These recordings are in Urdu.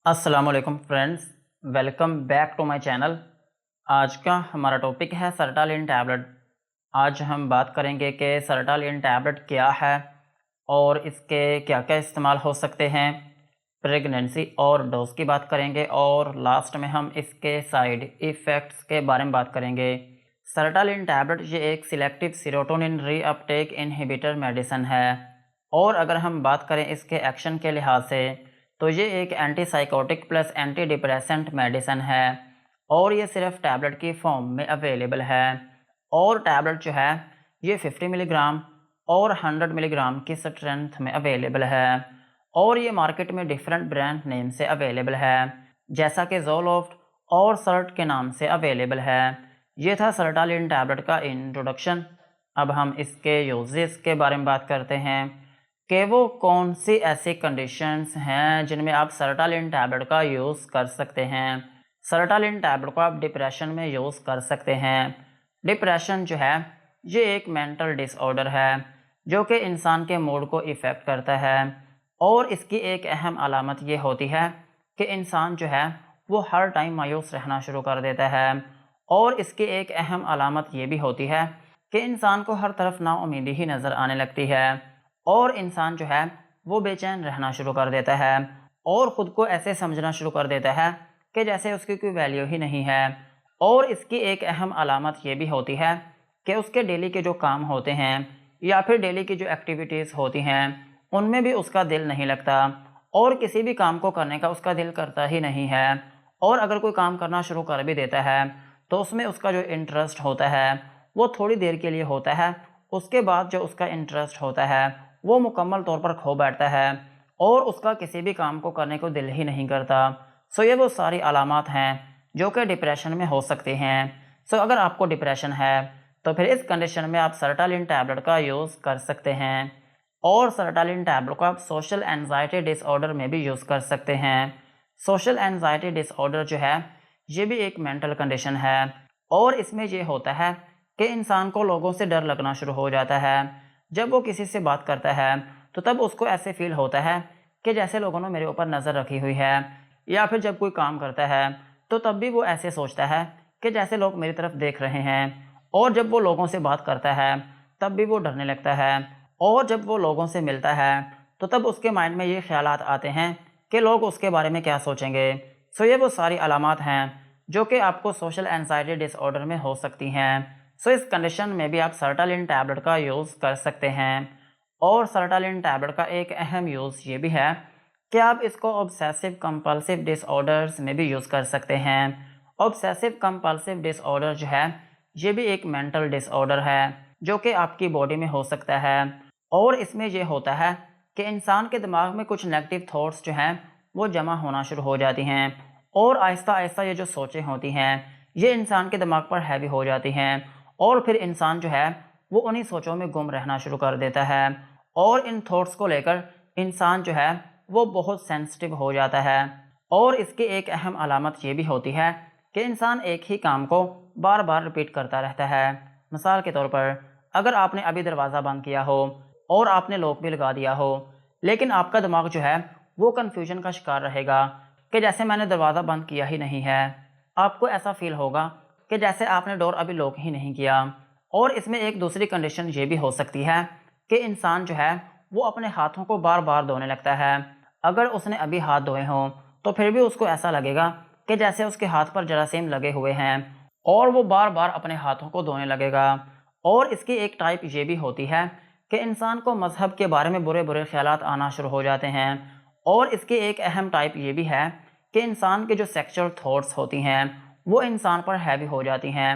السلام علیکم friends, welcome back to my channel. آج کا ہمارا ٹاپک ہے سرٹالین ٹیبلٹ۔ آج ہم بات کریں گے کہ سرٹالین ٹیبلٹ کیا ہے اور اس کے کیا کیا استعمال ہو سکتے ہیں، پریگننسی اور ڈوز کی بات کریں گے، اور لاسٹ میں ہم اس کے سائیڈ ایفیکٹس کے بارے میں بات کریں گے۔ سرٹالین ٹیبلٹ یہ ایک سلیکٹیو سیروٹونین ری اپٹیک انہیبیٹر میڈیسن ہے، اور اگر ہم بات کریں اس کے ایکشن کے لحاظ سے تو یہ ایک antipsychotic plus antidepressant medicine ہے، اور یہ صرف ٹیبلٹ کی فارم میں اویلیبل ہے، اور ٹیبلٹ جو ہے یہ 50 ملی گرام اور 100 ملی گرام کی اسٹرینتھ میں اویلیبل ہے، اور یہ مارکیٹ میں ڈیفرنٹ برانڈ نیم سے اویلیبل ہے، جیسا کہ زولوفٹ اور سرٹ کے نام سے اویلیبل ہے۔ یہ تھا سرٹالین ٹیبلٹ کا انٹروڈکشن۔ اب ہم اس کے یوزز کے بارے میں بات کرتے ہیں کہ وہ کون سی ایسی کنڈیشنز ہیں جن میں آپ سرٹالین ٹیبلٹ کا یوز کر سکتے ہیں۔ سرٹالین ٹیبلٹ کو آپ ڈپریشن میں یوز کر سکتے ہیں۔ ڈپریشن جو ہے یہ ایک مینٹل ڈس آرڈر ہے جو کہ انسان کے موڈ کو افیکٹ کرتا ہے، اور اس کی ایک اہم علامت یہ ہوتی ہے کہ انسان جو ہے وہ ہر ٹائم مایوس رہنا شروع کر دیتا ہے، اور اس کی ایک اہم علامت یہ بھی ہوتی ہے کہ انسان کو ہر طرف نا امیدی ہی نظر آنے لگتی ہے، اور انسان جو ہے وہ بے چین رہنا شروع کر دیتا ہے، اور خود کو ایسے سمجھنا شروع کر دیتا ہے کہ جیسے اس کی کوئی ویلیو ہی نہیں ہے۔ اور اس کی ایک اہم علامت یہ بھی ہوتی ہے کہ اس کے ڈیلی کے جو کام ہوتے ہیں یا پھر ڈیلی کی جو ایکٹیویٹیز ہوتی ہیں ان میں بھی اس کا دل نہیں لگتا، اور کسی بھی کام کو کرنے کا اس کا دل کرتا ہی نہیں ہے، اور اگر کوئی کام کرنا شروع کر بھی دیتا ہے تو اس میں اس کا جو انٹرسٹ ہوتا ہے وہ تھوڑی دیر کے لیے ہوتا ہے، اس کے بعد جو اس کا انٹرسٹ ہوتا ہے وہ مکمل طور پر کھو بیٹھتا ہے، اور اس کا کسی بھی کام کو کرنے کو دل ہی نہیں کرتا۔ یہ وہ ساری علامات ہیں جو کہ ڈپریشن میں ہو سکتی ہیں۔ اگر آپ کو ڈپریشن ہے تو پھر اس کنڈیشن میں آپ سرٹالین ٹیبلٹ کا یوز کر سکتے ہیں، اور سرٹالین ٹیبلٹ کو آپ سوشل اینزائٹی ڈس آرڈر میں بھی یوز کر سکتے ہیں۔ سوشل اینزائٹی ڈس آرڈر جو ہے یہ بھی ایک مینٹل کنڈیشن ہے، اور اس میں یہ ہوتا ہے کہ انسان کو لوگوں سے ڈر لگنا شروع ہو جاتا ہے۔ جب وہ کسی سے بات کرتا ہے تو تب اس کو ایسے فیل ہوتا ہے کہ جیسے لوگوں نے میرے اوپر نظر رکھی ہوئی ہے، یا پھر جب کوئی کام کرتا ہے تو تب بھی وہ ایسے سوچتا ہے کہ جیسے لوگ میری طرف دیکھ رہے ہیں، اور جب وہ لوگوں سے بات کرتا ہے تب بھی وہ ڈرنے لگتا ہے، اور جب وہ لوگوں سے ملتا ہے تو تب اس کے مائنڈ میں یہ خیالات آتے ہیں کہ لوگ اس کے بارے میں کیا سوچیں گے۔ یہ وہ ساری علامات ہیں جو کہ آپ کو سوشل اینزائٹی ڈس آرڈر میں ہو سکتی ہیں۔ اس کنڈیشن میں بھی آپ سرٹالین ٹیبلٹ کا یوز کر سکتے ہیں، اور سرٹالین ٹیبلٹ کا ایک اہم یوز یہ بھی ہے کہ آپ اس کو obsessive compulsive disorders میں بھی یوز کر سکتے ہیں۔ obsessive compulsive disorder جو ہے یہ بھی ایک مینٹل ڈس آرڈر ہے جو کہ آپ کی باڈی میں ہو سکتا ہے، اور اس میں یہ ہوتا ہے کہ انسان کے دماغ میں کچھ نیگیٹو تھاٹس جو ہیں وہ جمع ہونا شروع ہو جاتی ہیں، اور آہستہ آہستہ یہ جو سوچیں ہوتی ہیں یہ انسان کے دماغ پر ہیوی ہو جاتی ہیں، اور پھر انسان جو ہے وہ انہی سوچوں میں گم رہنا شروع کر دیتا ہے، اور ان تھاٹس کو لے کر انسان جو ہے وہ بہت سینسٹیو ہو جاتا ہے۔ اور اس کی ایک اہم علامت یہ بھی ہوتی ہے کہ انسان ایک ہی کام کو بار بار ریپیٹ کرتا رہتا ہے۔ مثال کے طور پر اگر آپ نے ابھی دروازہ بند کیا ہو اور آپ نے لاک بھی لگا دیا ہو، لیکن آپ کا دماغ جو ہے وہ کنفیوژن کا شکار رہے گا کہ جیسے میں نے دروازہ بند کیا ہی نہیں ہے۔ آپ کو ایسا فیل ہوگا کہ جیسے آپ نے ڈور ابھی لاک ہی نہیں کیا۔ اور اس میں ایک دوسری کنڈیشن یہ بھی ہو سکتی ہے کہ انسان جو ہے وہ اپنے ہاتھوں کو بار بار دھونے لگتا ہے۔ اگر اس نے ابھی ہاتھ دھوئے ہوں تو پھر بھی اس کو ایسا لگے گا کہ جیسے اس کے ہاتھ پر جراثیم لگے ہوئے ہیں، اور وہ بار بار اپنے ہاتھوں کو دھونے لگے گا۔ اور اس کی ایک ٹائپ یہ بھی ہوتی ہے کہ انسان کو مذہب کے بارے میں برے برے خیالات آنا شروع ہو جاتے ہیں، اور اس کی ایک اہم ٹائپ یہ بھی ہے کہ انسان کے جو سیکچول تھاٹس ہوتی ہیں وہ انسان پر ہیوی ہو جاتی ہیں،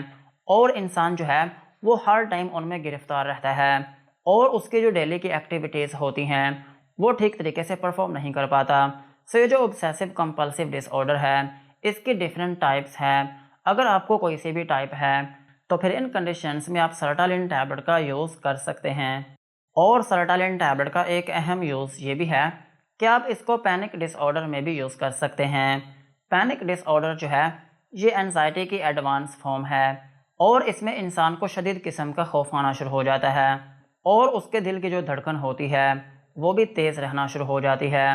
اور انسان جو ہے وہ ہر ٹائم ان میں گرفتار رہتا ہے، اور اس کی جو ڈیلی کی ایکٹیویٹیز ہوتی ہیں وہ ٹھیک طریقے سے پرفارم نہیں کر پاتا۔ یہ جو obsessive compulsive disorder ہے اس کی ڈیفرنٹ ٹائپس ہیں۔ اگر آپ کو کوئی سی بھی ٹائپ ہے تو پھر ان کنڈیشنز میں آپ سرٹالین ٹیبلٹ کا یوز کر سکتے ہیں۔ اور سرٹالین ٹیبلٹ کا ایک اہم یوز یہ بھی ہے کہ آپ اس کو پینک ڈس آرڈر میں بھی یوز کر سکتے ہیں۔ پینک ڈس آرڈر جو ہے یہ انزائٹی کی ایڈوانس فارم ہے، اور اس میں انسان کو شدید قسم کا خوف آنا شروع ہو جاتا ہے، اور اس کے دل کی جو دھڑکن ہوتی ہے وہ بھی تیز رہنا شروع ہو جاتی ہے،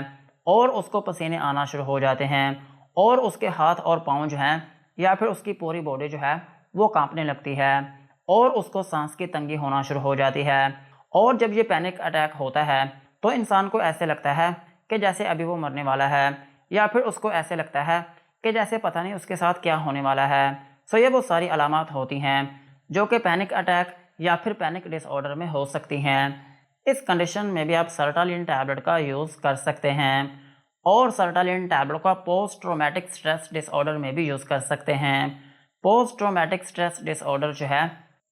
اور اس کو پسینے آنا شروع ہو جاتے ہیں اور اس کے ہاتھ اور پاؤں جو ہیں یا پھر اس کی پوری باڈی جو ہے وہ کانپنے لگتی ہے اور اس کو سانس کی تنگی ہونا شروع ہو جاتی ہے۔ اور جب یہ پینک اٹیک ہوتا ہے تو انسان کو ایسے لگتا ہے کہ جیسے ابھی وہ مرنے والا ہے، یا پھر اس کو ایسے لگتا ہے کہ جیسے پتہ نہیں اس کے ساتھ کیا ہونے والا ہے۔ یہ وہ ساری علامات ہوتی ہیں جو کہ پینک اٹیک یا پھر پینک ڈس آرڈر میں ہو سکتی ہیں۔ اس کنڈیشن میں بھی آپ سرٹالین ٹیبلٹ کا یوز کر سکتے ہیں، اور سرٹالین ٹیبلٹ کا پوسٹ ٹرومیٹک سٹریس ڈس آرڈر میں بھی یوز کر سکتے ہیں۔ پوسٹ ٹرومیٹک سٹریس ڈس آرڈر جو ہے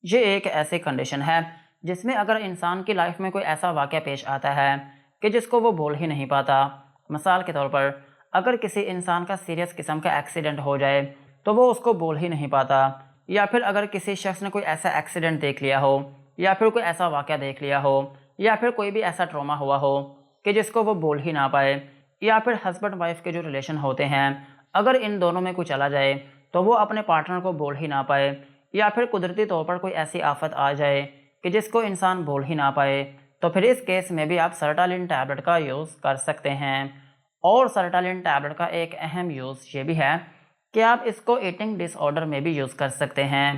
یہ ایک ایسی کنڈیشن ہے جس میں اگر انسان کی لائف میں کوئی ایسا واقعہ پیش آتا ہے کہ جس کو وہ بول ہی نہیں پاتا، مثال کے طور پر اگر کسی انسان کا سیریس قسم کا ایکسیڈنٹ ہو جائے تو وہ اس کو بول ہی نہیں پاتا، یا پھر اگر کسی شخص نے کوئی ایسا ایکسیڈنٹ دیکھ لیا ہو یا پھر کوئی ایسا واقعہ دیکھ لیا ہو یا پھر کوئی بھی ایسا ٹراما ہوا ہو کہ جس کو وہ بول ہی نہ پائے، یا پھر ہسبینڈ وائف کے جو ریلیشن ہوتے ہیں اگر ان دونوں میں کوئی چلا جائے تو وہ اپنے پارٹنر کو بول ہی نہ پائے، یا پھر قدرتی طور پر کوئی ایسی آفت آ جائے کہ جس کو انسان بول ہی نہ پائے، تو پھر اس کیس میں بھی آپ سرٹالین ٹیبلٹ کا یوز کر سکتے ہیں۔ اور سرٹالین ٹیبلٹ کا ایک اہم یوز یہ بھی ہے کہ آپ اس کو ایٹنگ ڈس آرڈر میں بھی یوز کر سکتے ہیں۔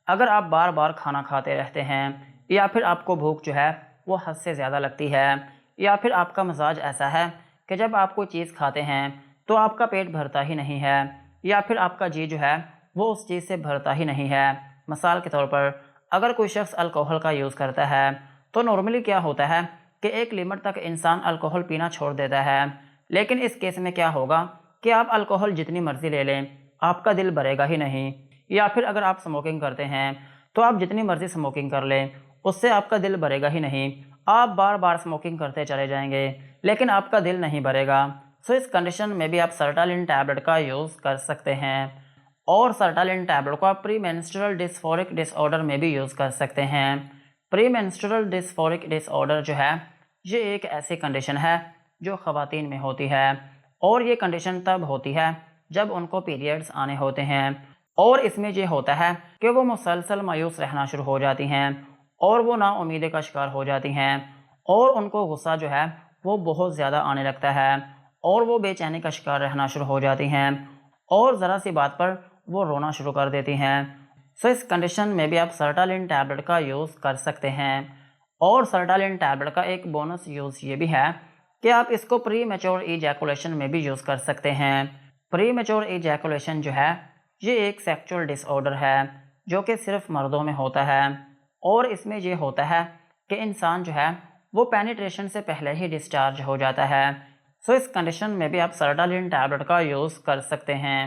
اگر آپ بار بار کھانا کھاتے رہتے ہیں یا پھر آپ کو بھوک جو ہے وہ حد سے زیادہ لگتی ہے، یا پھر آپ کا مزاج ایسا ہے کہ جب آپ کوئی چیز کھاتے ہیں تو آپ کا پیٹ بھرتا ہی نہیں ہے، یا پھر آپ کا جی جو ہے وہ اس چیز سے بھرتا ہی نہیں ہے، مثال کے طور پر اگر کوئی شخص الکوہل کا یوز کرتا ہے تو نارملی کیا ہوتا ہے کہ ایک لمٹ تک انسان الکوہل پینا چھوڑ دیتا ہے، لیکن اس کیس میں کیا ہوگا کہ آپ الکوہل جتنی مرضی لے لیں آپ کا دل بھرے گا ہی نہیں، یا پھر اگر آپ سموکنگ کرتے ہیں تو آپ جتنی مرضی سموکنگ کر لیں اس سے آپ کا دل بھرے گا ہی نہیں، آپ بار بار سموکنگ کرتے چلے جائیں گے لیکن آپ کا دل نہیں بھرے گا۔ اس کنڈیشن میں بھی آپ سرٹالین ٹیبلٹ کا یوز کر سکتے ہیں، اور سرٹالین ٹیبلٹ کو آپ پری مینسٹرل ڈسفورک ڈس آرڈر میں بھی یوز کر سکتے ہیں۔ پری مینسٹرل ڈسفورک ڈس آرڈر جو ہے یہ ایک ایسی کنڈیشن ہے جو خواتین میں ہوتی ہے، اور یہ کنڈیشن تب ہوتی ہے جب ان کو پیریڈز آنے ہوتے ہیں، اور اس میں یہ ہوتا ہے کہ وہ مسلسل مایوس رہنا شروع ہو جاتی ہیں اور وہ نا امیدی کا شکار ہو جاتی ہیں، اور ان کو غصہ جو ہے وہ بہت زیادہ آنے لگتا ہے اور وہ بے چینی کا شکار رہنا شروع ہو جاتی ہیں اور ذرا سی بات پر وہ رونا شروع کر دیتی ہیں۔ اس کنڈیشن میں بھی آپ سرٹالین ٹیبلٹ کا یوز کر سکتے ہیں، اور سرٹالین ٹیبلٹ کا ایک بونس یوز یہ بھی ہے کہ آپ اس کو پری میچور ایجیکولیشن میں بھی یوز کر سکتے ہیں۔ پری میچور ایجیکولیشن جو ہے یہ ایک سیکچول ڈس آرڈر ہے جو کہ صرف مردوں میں ہوتا ہے، اور اس میں یہ ہوتا ہے کہ انسان جو ہے وہ پینیٹریشن سے پہلے ہی ڈسچارج ہو جاتا ہے۔ اس کنڈیشن میں بھی آپ سرٹالین ٹیبلٹ کا یوز کر سکتے ہیں۔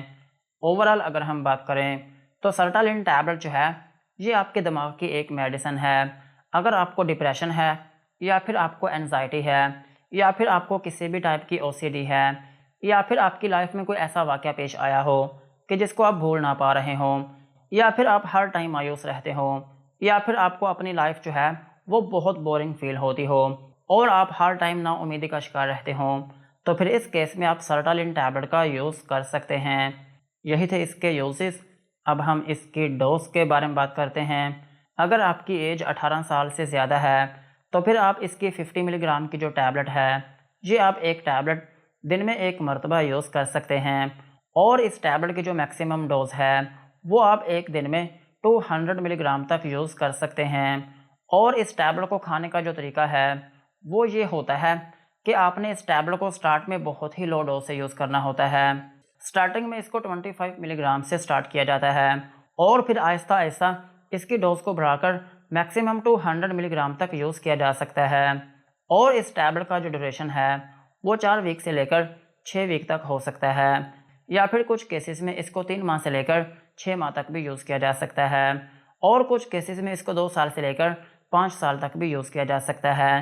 اوورال اگر ہم بات کریں تو سرٹالین ٹیبلٹ جو ہے یہ آپ کے دماغ کی ایک میڈیسن ہے۔ اگر آپ کو ڈپریشن ہے یا پھر آپ کو انزائٹی ہے یا پھر آپ کو کسی بھی ٹائپ کی OCD ہے، یا پھر آپ کی لائف میں کوئی ایسا واقعہ پیش آیا ہو کہ جس کو آپ بھول نہ پا رہے ہوں، یا پھر آپ ہر ٹائم مایوس رہتے ہوں، یا پھر آپ کو اپنی لائف جو ہے وہ بہت بورنگ فیل ہوتی ہو اور آپ ہر ٹائم نا امیدی کا شکار رہتے ہوں، تو پھر اس کیس میں آپ سرٹالین ٹیبلٹ کا یوز کر سکتے ہیں۔ یہی تھے اس کے یوزز۔ اب ہم اس کی ڈوز کے بارے میں بات کرتے ہیں۔ اگر آپ کی ایج 18 سال سے زیادہ ہے تو پھر آپ اس کی 50 ملی گرام کی جو ٹیبلٹ ہے یہ آپ ایک ٹیبلٹ دن میں ایک مرتبہ یوز کر سکتے ہیں، اور اس ٹیبلٹ کی جو میکسیمم ڈوز ہے وہ آپ ایک دن میں 200 ملی گرام تک یوز کر سکتے ہیں۔ اور اس ٹیبلٹ کو کھانے کا جو طریقہ ہے وہ یہ ہوتا ہے کہ آپ نے اس ٹیبلٹ کو سٹارٹ میں بہت ہی لو ڈوز سے یوز کرنا ہوتا ہے۔ سٹارٹنگ میں اس کو 25 ملی گرام سے سٹارٹ کیا جاتا ہے، اور پھر آہستہ آہستہ اس کی ڈوز کو بڑھا کر میکسیمم 200 ملی گرام تک یوز کیا جا سکتا ہے، اور اس ٹیبلٹ کا جو ڈیوریشن ہے وہ 4 ویک سے لے کر 6 ویک تک ہو سکتا ہے، یا پھر کچھ کیسز میں اس کو 3 ماہ سے لے کر 6 ماہ تک بھی یوز کیا جا سکتا ہے، اور کچھ کیسز میں اس کو 2 سال سے لے کر 5 سال تک بھی یوز کیا جا سکتا ہے۔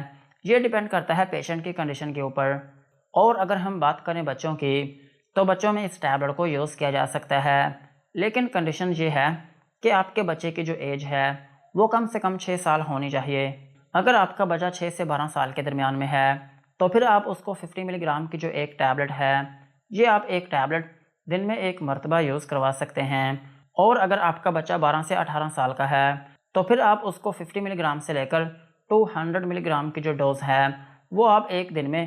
یہ ڈیپینڈ کرتا ہے پیشنٹ کی کنڈیشن کے اوپر۔ اور اگر ہم بات کریں بچوں کی تو بچوں میں اس ٹیبلٹ کو یوز کیا جا سکتا ہے، لیکن کنڈیشن یہ ہے کہ آپ کے بچے کی جو ایج ہے وہ کم سے کم 6 سال ہونی چاہیے۔ اگر آپ کا بچہ 6 سے 12 سال کے درمیان میں ہے تو پھر آپ اس کو 50 ملی گرام کی جو ایک ٹیبلٹ ہے یہ آپ ایک ٹیبلٹ دن میں ایک مرتبہ یوز کروا سکتے ہیں، اور اگر آپ کا بچہ 12 سے 18 سال کا ہے تو پھر آپ اس کو 50 ملی گرام سے لے کر 200 ملی گرام کی جو ڈوز ہے وہ آپ ایک دن میں